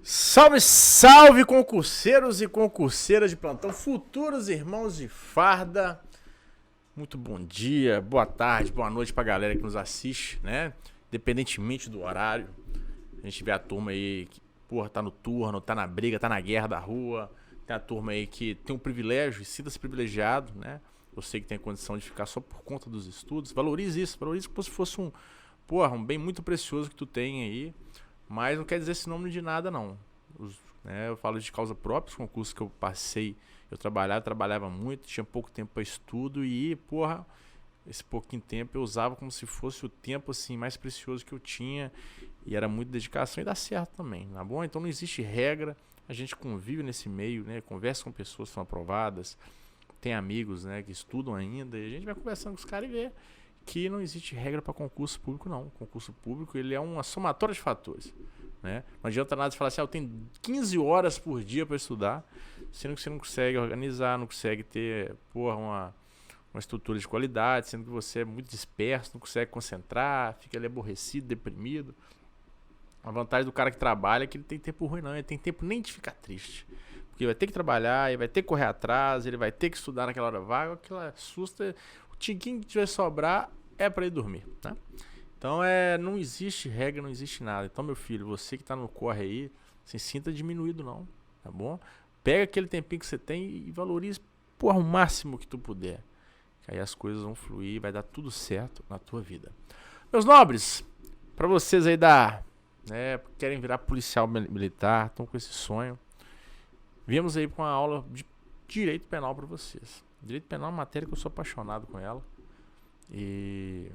Salve, salve, concurseiros e concurseiras de plantão, futuros irmãos de farda. Muito bom dia, boa tarde, boa noite pra galera que nos assiste, né? Independentemente do horário. A gente vê a turma aí que, porra, tá no turno, tá na briga, tá na guerra da rua. Tem a turma aí que tem um privilégio e sinta-se privilegiado, né? Você que tem a condição de ficar só por conta dos estudos. Valorize isso, valorize como se fosse um bem muito precioso que tu tem aí. Mas não quer dizer esse nome de nada, não. Eu falo de causa própria, os concursos que eu passei, eu trabalhava muito, tinha pouco tempo para estudo e, porra, esse pouquinho tempo eu usava como se fosse o tempo assim mais precioso que eu tinha e era muita dedicação e dá certo também, tá bom? Então não existe regra, a gente convive nesse meio, né? Conversa com pessoas que são aprovadas, tem amigos, né, que estudam ainda e a gente vai conversando com os caras e vê que não existe regra para concurso público, não. O concurso público ele é uma somatória de fatores, né? Não adianta nada você falar assim, eu tenho 15 horas por dia para estudar, sendo que você não consegue organizar, não consegue ter, uma estrutura de qualidade, sendo que você é muito disperso, não consegue concentrar, fica ali aborrecido, deprimido. A vantagem do cara que trabalha é que ele tem tempo ruim, não. Ele tem tempo nem de ficar triste. Porque ele vai ter que trabalhar, ele vai ter que correr atrás, ele vai ter que estudar naquela hora vaga, aquilo assusta. O tiquinho que tiver sobrar é para ele dormir, né? Então não existe regra, não existe nada. Então, meu filho, você que tá no corre aí, se sinta diminuído não, tá bom? Pega aquele tempinho que você tem e valorize, porra, o máximo que tu puder. Que aí as coisas vão fluir, vai dar tudo certo na tua vida. Meus nobres, para vocês aí querem virar policial militar, estão com esse sonho. Viemos aí com uma aula de direito penal para vocês. Direito penal é uma matéria que eu sou apaixonado com ela. E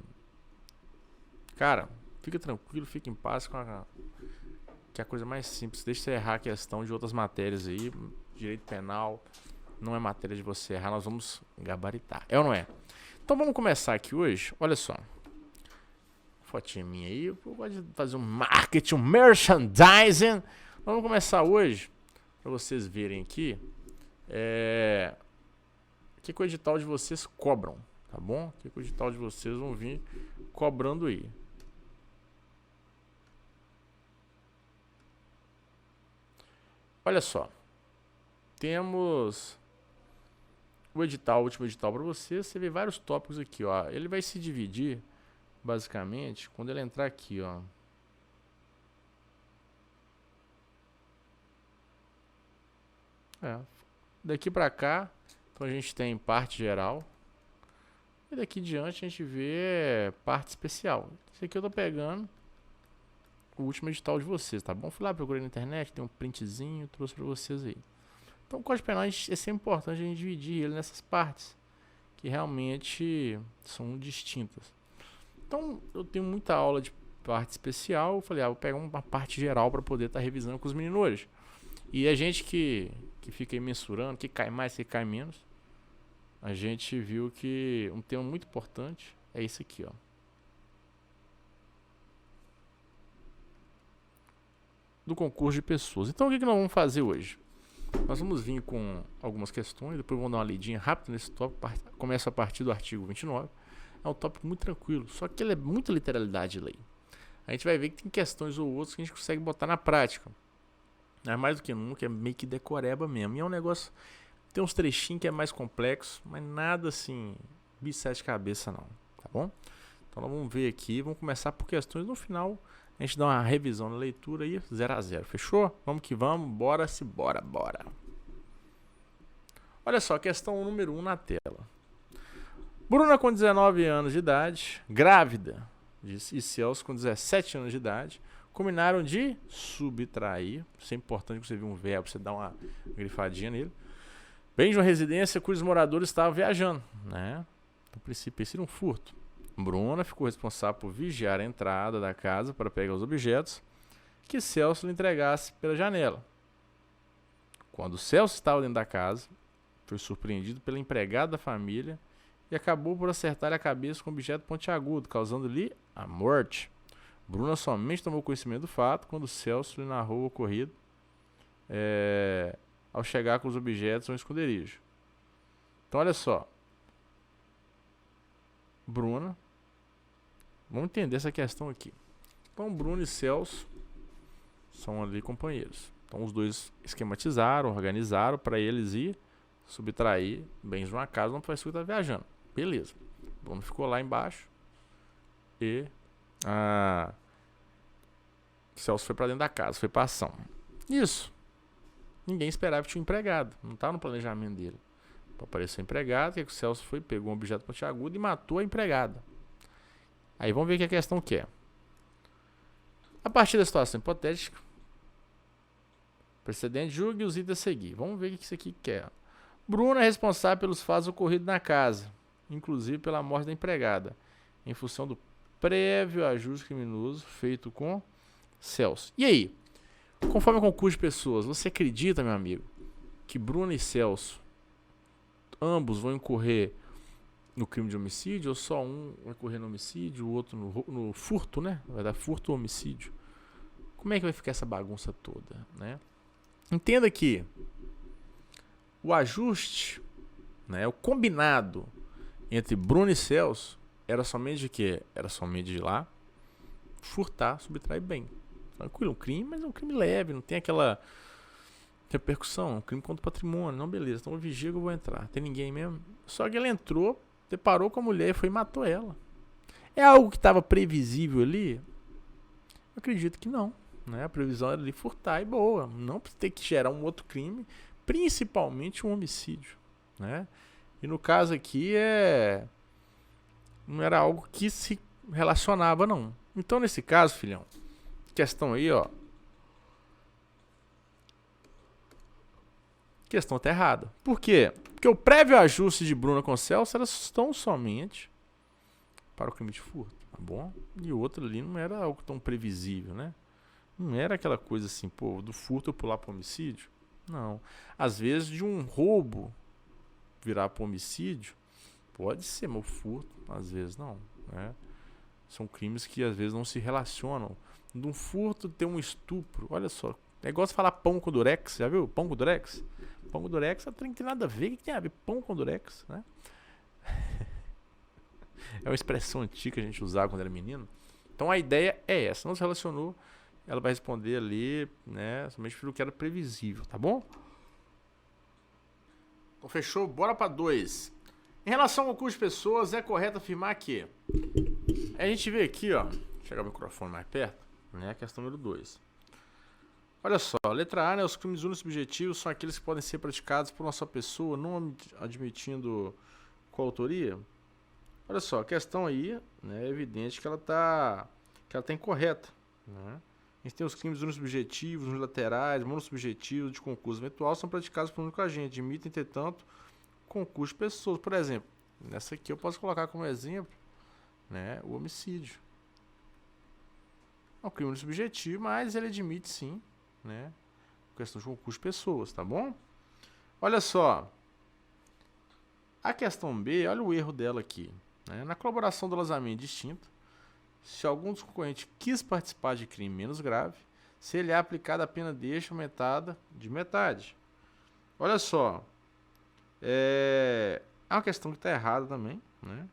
cara, fica tranquilo, fica em paz que é a coisa mais simples. Deixa você errar a questão de outras matérias aí. Direito penal não é matéria de você errar, nós vamos gabaritar. É ou não é? Então vamos começar aqui hoje. Olha só. Fotinha minha aí. Eu gosto de fazer um marketing, um merchandising. Vamos começar hoje, para vocês verem aqui. O que o edital de vocês cobram, tá bom? O que o edital de vocês vão vir cobrando aí. Olha só, temos o último edital para você vê vários tópicos aqui, ó. Ele vai se dividir, basicamente, quando ele entrar aqui, ó. Daqui para cá, então a gente tem parte geral. E daqui diante a gente vê parte especial. Esse aqui eu tô pegando o último edital de vocês, tá bom? Fui lá, procurei na internet, tem um printzinho, trouxe pra vocês aí. Então o Código Penal é sempre importante a gente dividir ele nessas partes que realmente são distintas. Então eu tenho muita aula de parte especial, eu falei, vou pegar uma parte geral para poder estar revisando com os meninos hoje. E a gente que fica aí mensurando, que cai mais, que cai menos, a gente viu que um tema muito importante é esse aqui, ó. Do concurso de pessoas. Então o que nós vamos fazer hoje? Nós vamos vir com algumas questões, depois vamos dar uma lidinha rápida nesse tópico, começa a partir do artigo 29. É um tópico muito tranquilo, só que ele é muita literalidade de lei. A gente vai ver que tem questões ou outras que a gente consegue botar na prática. Não é mais do que nunca, é meio que decoreba mesmo. E é um negócio, tem uns trechinhos que é mais complexo, mas nada assim, bicho sete cabeça não, tá bom? Então nós vamos ver aqui, vamos começar por questões, no final a gente dá uma revisão na leitura aí, 0 a 0, fechou? Vamos que vamos, bora. Olha só, questão número 1 na tela. Bruna com 19 anos de idade, grávida, e Celso com 17 anos de idade, combinaram de subtrair, isso é importante que você viu um verbo, você dá uma grifadinha nele, bem de uma residência cujos moradores estavam viajando, né? No princípio, esse era um furto. Bruna ficou responsável por vigiar a entrada da casa para pegar os objetos que Celso lhe entregasse pela janela. Quando Celso estava dentro da casa, foi surpreendido pela empregada da família e acabou por acertar a cabeça com um objeto pontiagudo, causando-lhe a morte. Bruna somente tomou conhecimento do fato quando Celso lhe narrou o ocorrido ao chegar com os objetos a um esconderijo. Então olha só, Bruna, vamos entender essa questão aqui. Então Bruno e Celso são ali companheiros. Então os dois esquematizaram, organizaram para eles ir subtrair bens de uma casa onde o professor está viajando. Beleza. Bruno ficou lá embaixo e Celso foi para dentro da casa, foi para ação. Isso. Ninguém esperava que tinha um empregado. Não estava no planejamento dele. Apareceu o empregado, que o Celso foi, pegou um objeto pontiagudo e matou a empregada. Aí vamos ver o que a questão quer. A partir da situação hipotética, precedente, julgue os itens a seguir. Vamos ver o que isso aqui quer. Bruno é responsável pelos fatos ocorridos na casa, inclusive pela morte da empregada, em função do prévio ajuste criminoso feito com Celso. E aí? Conforme o concurso de pessoas, você acredita, meu amigo, que Bruno e Celso, ambos vão incorrer no crime de homicídio, ou só um vai incorrer no homicídio, o outro no furto, né? Vai dar furto ou homicídio. Como é que vai ficar essa bagunça toda, né? Entenda que o ajuste, né, o combinado entre Bruno e Celso era somente de quê? Era somente de ir lá furtar, subtrair bem. Tranquilo, um crime, mas é um crime leve, não tem aquela repercussão, é um crime contra o patrimônio. Não, beleza, então eu vigio que eu vou entrar. Tem ninguém mesmo? Só que ele entrou, deparou com a mulher e foi e matou ela. É algo que estava previsível ali? Eu acredito que não. Né? A previsão era ali furtar e boa. Não ter que gerar um outro crime, principalmente um homicídio. Né? E no caso aqui não era algo que se relacionava, não. Então, nesse caso, filhão, questão aí, ó. Questão tá errada. Por quê? Porque o prévio ajuste de Bruno com Celso era tão somente para o crime de furto, tá bom? E o outro ali não era algo tão previsível, né? Não era aquela coisa assim, pô, do furto eu pular para homicídio. Não. Às vezes de um roubo virar para homicídio, pode ser, mas o furto, às vezes não, né? São crimes que às vezes não se relacionam. De um furto ter um estupro, olha só. É igual você falar pão com durex, já viu? Pão com durex? Pão com durex não tem nada a ver. O que tem a ver pão com durex, né? É uma expressão antiga que a gente usava quando era menino. Então a ideia é essa. Não se relacionou, ela vai responder ali, né? Somente pelo que era previsível, tá bom? Então fechou, bora para 2. Em relação ao concurso de pessoas, é correto afirmar que a gente vê aqui, ó, vou chegar o microfone mais perto, né? A questão número 2. Olha só, letra A, né? Os crimes unissubjetivos são aqueles que podem ser praticados por uma só pessoa, não admitindo coautoria. Olha só, a questão aí, né, é evidente que ela tá incorreta, né? A gente tem os crimes unissubjetivos, unilaterais, monossubjetivos, de concurso eventual, são praticados por um único agente, admitem, entretanto, concurso de pessoas. Por exemplo, nessa aqui eu posso colocar como exemplo, né, o homicídio. É um crime unissubjetivo, mas ele admite sim, né, questão de concurso de pessoas, tá bom? Olha só, a questão B, olha o erro dela aqui, né? Na colaboração dolosamente distinta, se algum dos concorrentes quis participar de crime menos grave, se ele é aplicado a pena deixa aumentada de metade. Olha só, é uma questão que está errada também, né?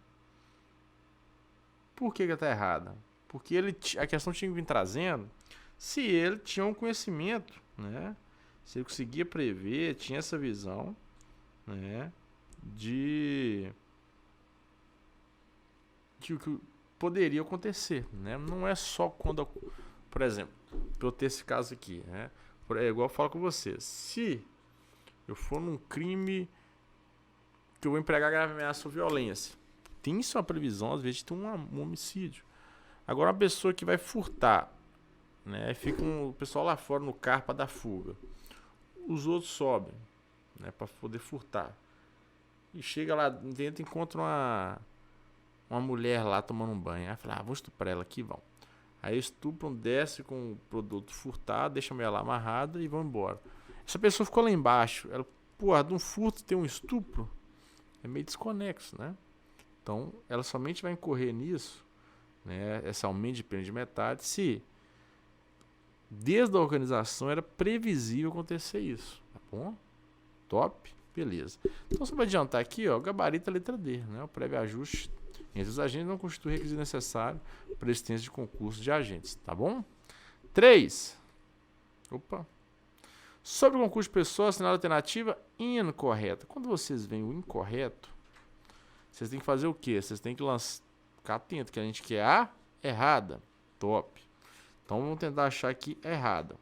Por que está errada? Porque a questão tinha que vir trazendo se ele tinha um conhecimento, né? Se ele conseguia prever, tinha essa visão, né? De que o que poderia acontecer, né? Não é só quando, por exemplo, eu ter esse caso aqui, né? É igual eu falo com você, se eu for num crime que eu vou empregar grave ameaça ou violência, tem isso uma previsão, às vezes, de ter um homicídio. Agora, uma pessoa que vai furtar, né? Fica o pessoal lá fora no carro para dar fuga. Os outros sobem, né? Para poder furtar. E chega lá dentro e encontra uma mulher lá tomando um banho. Aí fala, vou estuprar ela aqui, vão. Aí estupram, desce com o produto furtado, deixa a mulher lá amarrada e vão embora. Essa pessoa ficou lá embaixo. Ela, porra, de um furto tem um estupro? É meio desconexo, né? Então, ela somente vai incorrer nisso, né? Esse aumento de pena de metade, se desde a organização era previsível acontecer isso. Tá bom? Top? Beleza. Então, só para adiantar aqui, ó, gabarito a letra D, né? O prévio ajuste entre os agentes não constitui requisito necessário para a existência de concurso de agentes, tá bom? 3. Opa. Sobre o concurso de pessoa, assinala a alternativa incorreta. Quando vocês veem o incorreto, vocês têm que fazer o quê? Vocês têm que ficar atento, que a gente quer a errada. Top. Então vamos tentar achar aqui errada.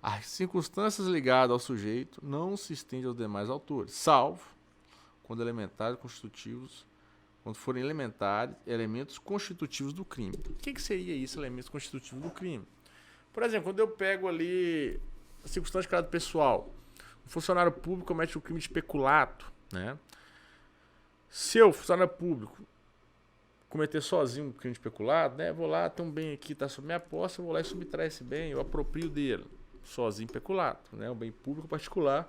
As circunstâncias ligadas ao sujeito não se estendem aos demais autores, salvo quando elementares constitutivos, quando forem elementares, elementos constitutivos do crime. O que seria isso, elementos constitutivos do crime? Por exemplo, quando eu pego ali a circunstância de caráter pessoal, um funcionário público comete um crime de peculato, né? Se eu, funcionário público, cometer sozinho um crime de peculato, né? Vou lá, tem um bem aqui, está sob minha posse, eu vou lá e subtrair esse bem, eu aproprio dele. Sozinho peculato, né? Um bem público particular.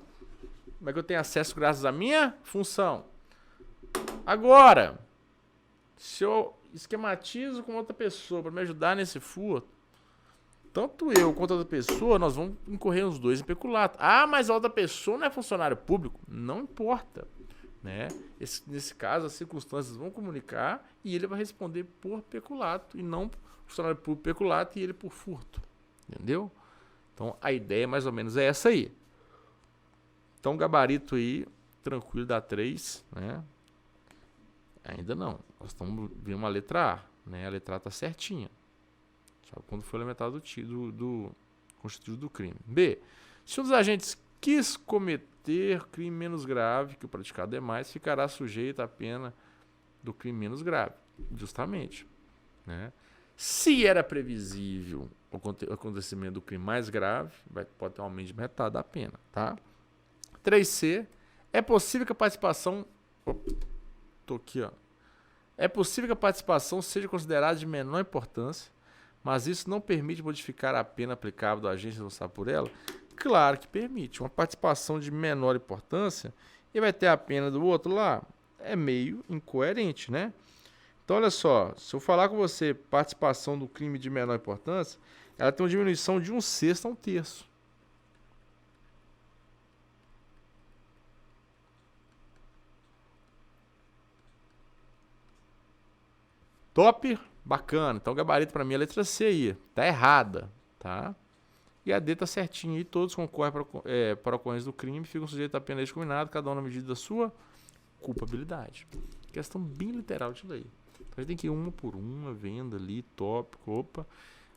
Como é que eu tenho acesso graças à minha função? Agora, se eu esquematizo com outra pessoa para me ajudar nesse furto, tanto eu quanto a outra pessoa, nós vamos incorrer os dois em peculato. Ah, mas a outra pessoa não é funcionário público? Não importa, né? Nesse caso, as circunstâncias vão comunicar e ele vai responder por peculato e não funcionário público peculato e ele por furto. Entendeu? Então, a ideia mais ou menos é essa aí. Então, gabarito aí, tranquilo, dá 3, né? Ainda não. Nós estamos vendo uma letra A, né? A letra A está certinha. Só quando for elementar do constitutivo do crime. B. Se um dos agentes quis cometer crime menos grave que o praticado é mais, ficará sujeito à pena do crime menos grave. Justamente, né? Se era previsível o acontecimento do crime mais grave, pode ter um aumento de metade da pena, tá? 3C. É possível que a participação... Tô aqui, ó. É possível que a participação seja considerada de menor importância, mas isso não permite modificar a pena aplicável do agente responsável por ela? Claro que permite. Uma participação de menor importância e vai ter a pena do outro lá. É meio incoerente, né? Então, olha só, se eu falar com você participação do crime de menor importância, ela tem uma diminuição de 1/6 a 1/3. Top? Bacana. Então, o gabarito para mim é a letra C aí. Tá errada, tá? E a D tá certinha aí. Todos concorrem para a ocorrência do crime, ficam sujeitos à pena discriminada, cada um na medida da sua culpabilidade. Questão bem literal disso daí. Então, a gente tem que ir uma por uma, vendo ali, tópico, opa.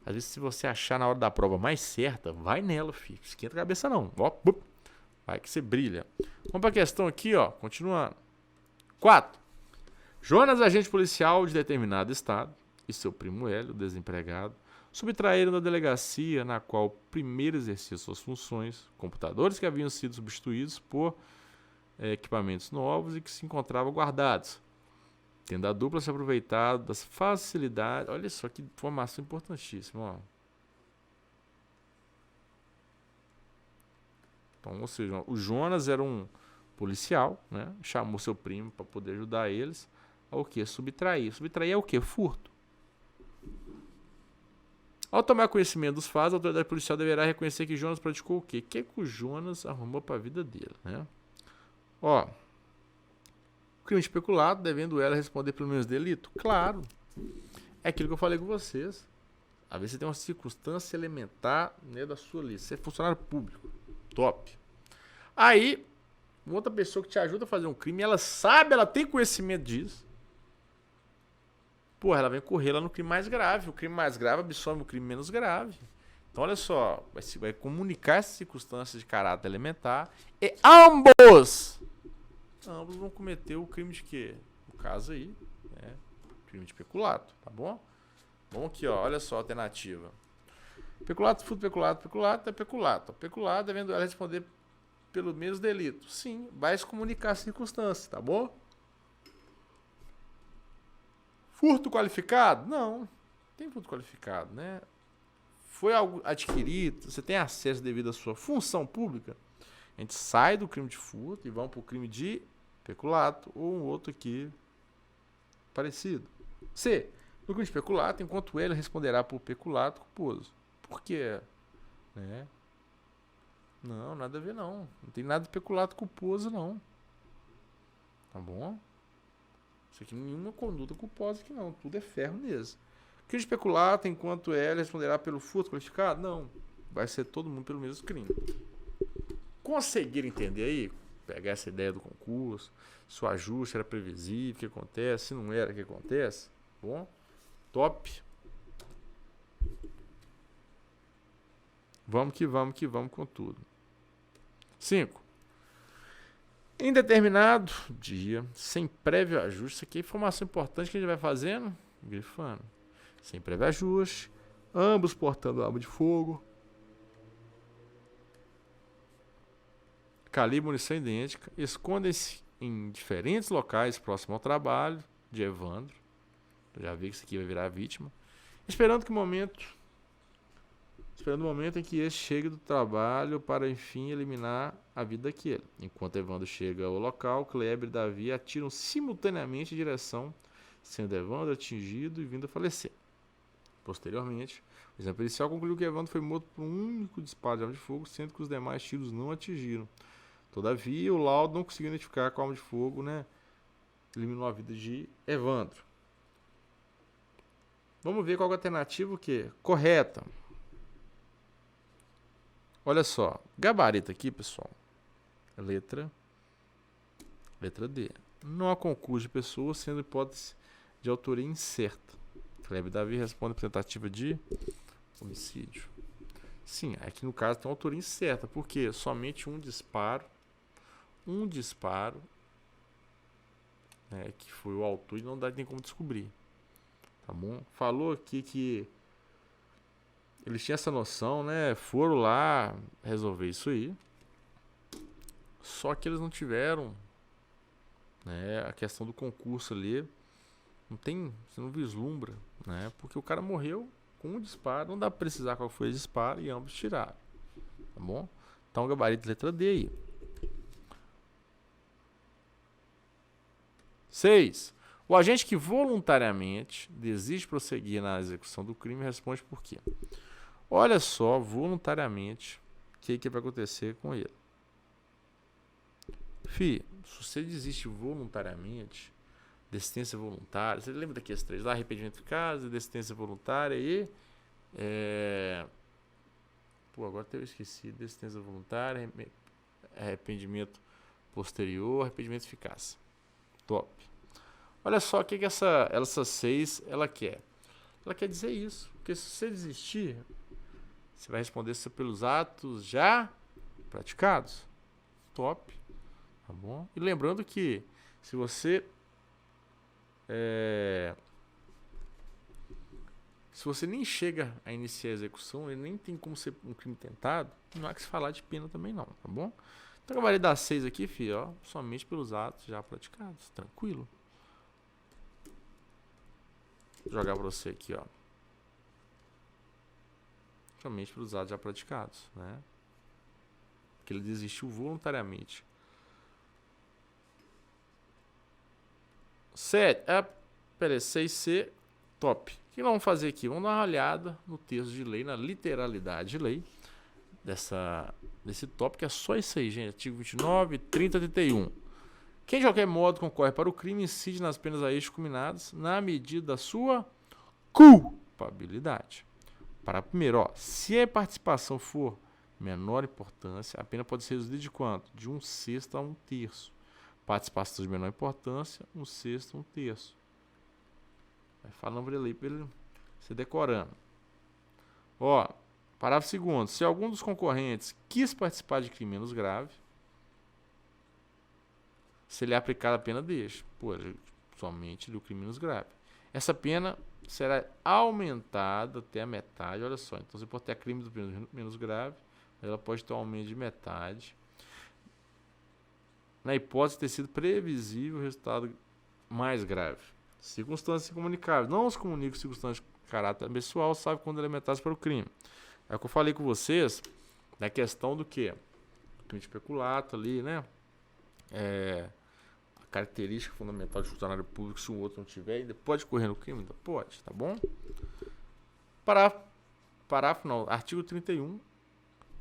Às vezes, se você achar na hora da prova mais certa, vai nela, filho. Esquenta a cabeça não. Ó, vai que você brilha. Vamos para a questão aqui, ó. Continuando. 4. Jonas, agente policial de determinado estado, e seu primo Hélio, desempregado, subtraíram da delegacia na qual primeiro exercia suas funções computadores que haviam sido substituídos por equipamentos novos e que se encontravam guardados, tendo a dupla se aproveitado das facilidades. Olha só que informação importantíssima, ó. Então, ou seja, o Jonas era um policial, né? Chamou seu primo para poder ajudar eles a o quê? Subtrair. Subtrair é o quê? Furto. Ao tomar conhecimento dos fatos, a autoridade policial deverá reconhecer que Jonas praticou o quê? O que o Jonas arrumou para a vida dele, né? Ó, o crime de peculado, devendo ela responder pelo menos delito? Claro. É aquilo que eu falei com vocês. Às vezes você tem uma circunstância elementar, né, da sua lista. Você é funcionário público. Top. Aí, outra pessoa que te ajuda a fazer um crime, ela sabe, ela tem conhecimento disso. Pô, ela vem correr lá no crime mais grave. O crime mais grave absorve o crime menos grave. Então, olha só, vai comunicar essas circunstâncias de caráter elementar e ambos vão cometer o crime de quê? No caso aí, né? Crime de peculato, tá bom? Vamos aqui, ó, olha só a alternativa. Peculato, furto, peculato é peculato. Peculato devendo ela responder pelo mesmo delito. Sim, vai se comunicar as circunstâncias, tá bom? Furto qualificado? Não, tem furto qualificado, né? Foi algo adquirido, você tem acesso devido à sua função pública, a gente sai do crime de furto e vamos para o crime de peculato ou um outro aqui parecido. C. No crime de peculato, enquanto ele responderá por peculato culposo. Por quê? Né? Não, nada a ver não. Não tem nada de peculato culposo não. Tá bom? Isso aqui não é nenhuma conduta culposa aqui não. Tudo é ferro mesmo. Crime de peculato, enquanto ele responderá pelo furto qualificado? Não. vai ser todo mundo pelo mesmo crime. Conseguir entender aí, pegar essa ideia do concurso, se o ajuste era previsível, o que acontece, se não era, o que acontece, bom, top. Vamos que vamos com tudo. 5. Em determinado dia, sem prévio ajuste, isso aqui é informação importante que a gente vai fazendo, grifando. Sem prévio ajuste, ambos portando arma de fogo, calibre e munição idêntica, escondem-se em diferentes locais próximos ao trabalho de Evandro. Eu já vi que isso aqui vai virar vítima. Esperando o momento em que este chegue do trabalho para, enfim, eliminar a vida daquele. Enquanto Evandro chega ao local, Kleber e Davi atiram simultaneamente em direção, sendo Evandro atingido e vindo a falecer. Posteriormente, o exame pericial concluiu que Evandro foi morto por um único disparo de arma de fogo, sendo que os demais tiros não atingiram. Todavia, o laudo não conseguiu identificar qual arma de fogo, eliminou a vida de Evandro. Vamos ver qual é a alternativa, o quê? Correta. Olha só, gabarito aqui, pessoal. Letra D. Não há concurso de pessoas, sendo hipótese de autoria incerta. Kleber e Davi responde por tentativa de homicídio. Sim, aqui no caso tem autoria incerta, porque somente um disparo, que foi o autor e não dá nem como descobrir. Tá bom? Falou aqui que eles tinham essa noção, foram lá resolver isso aí. Só que eles não tiveram, a questão do concurso ali. Você não vislumbra, porque o cara morreu com um disparo, não dá pra precisar qual foi o disparo e ambos tiraram. Tá bom? Então, gabarito letra D aí. 6. O agente que voluntariamente desiste de prosseguir na execução do crime responde por quê? Olha só, voluntariamente, o que vai acontecer com ele. Se você desiste voluntariamente, desistência voluntária, você lembra daqueles 3 lá? Arrependimento eficaz, desistência voluntária e... agora até eu esqueci. Desistência voluntária, arrependimento posterior, arrependimento eficaz. Top. Olha só o que essa 6 ela quer. Ela quer dizer isso. Porque se você desistir, você vai responder pelos atos já praticados. Top. Tá bom? E lembrando que se você nem chega a iniciar a execução, ele nem tem como ser um crime tentado, não há que se falar de pena também não, tá bom? Então eu acabaria dar 6 aqui, filho, somente pelos atos já praticados. Tranquilo. Vou jogar pra você aqui, somente pelos atos já praticados, Porque ele desistiu voluntariamente. 6C, top. O que nós vamos fazer aqui? Vamos dar uma olhada no texto de lei, na literalidade de lei desse tópico. É só isso aí, gente. Artigo 29, 30, 31. Quem de qualquer modo concorre para o crime incide nas penas a eixo combinadas na medida da sua culpabilidade. Para primeiro, se a participação for menor importância, a pena pode ser reduzida de quanto? De 1/6 a 1/3. Participação de menor importância, 1/6 a 1/3. Vai falando para ele se decorando. Parágrafo 2º. Se algum dos concorrentes quis participar de crime menos grave, se lhe é aplicada a pena deixa, somente do crime menos grave. Essa pena será aumentada até a metade, olha só. Então você pode ter crime do menos grave, ela pode ter um aumento de metade. Na hipótese de ter sido previsível o resultado mais grave. Circunstâncias incomunicáveis. Não se comunica circunstâncias de caráter pessoal, sabe quando elementares para o crime. É o que eu falei com vocês, na questão do que? Crime de peculato ali, a característica fundamental de funcionário público, se o outro não tiver, ainda pode correr no crime? Ainda pode, tá bom? Parágrafo não, artigo 31.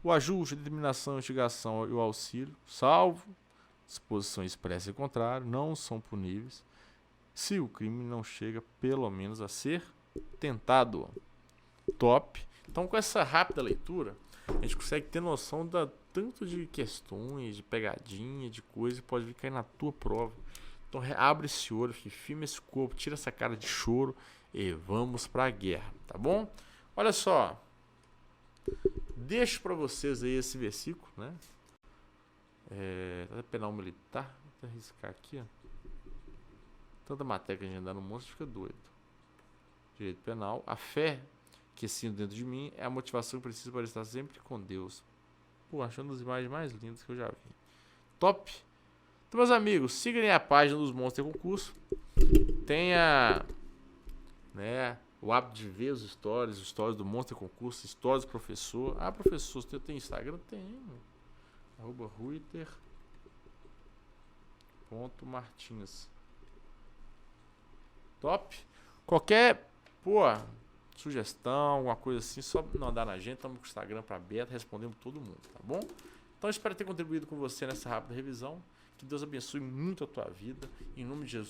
O ajuste, a determinação, a instigação e o auxílio, salvo disposição expressa e contrária, não são puníveis se o crime não chega pelo menos a ser tentado. Top. Então, com essa rápida leitura, a gente consegue ter noção da tanto de questões, de pegadinha, de coisa que pode vir cair na tua prova. Então abre esse olho, firma esse corpo, tira essa cara de choro e vamos pra guerra, tá bom? Olha só, deixo pra vocês aí esse versículo, né? Penal militar, vou arriscar aqui, ó. Tanta matéria que a gente dá no monstro, fica doido. Direito penal, a fé que sinto dentro de mim é a motivação que preciso para estar sempre com Deus. Pô, achando as imagens mais lindas que eu já vi. Top! Então, meus amigos, sigam a página dos Monster Concurso. Tenha, né, o hábito de ver os stories do Monster Concurso, stories do professor. Ah, professor, você tem Instagram? Tem. @ruiter.martins. Top! Qualquer, sugestão, alguma coisa assim, só mandar na gente. Estamos com o Instagram para aberto, respondemos todo mundo, tá bom? Então, espero ter contribuído com você nessa rápida revisão. Que Deus abençoe muito a tua vida. Em nome de Jesus.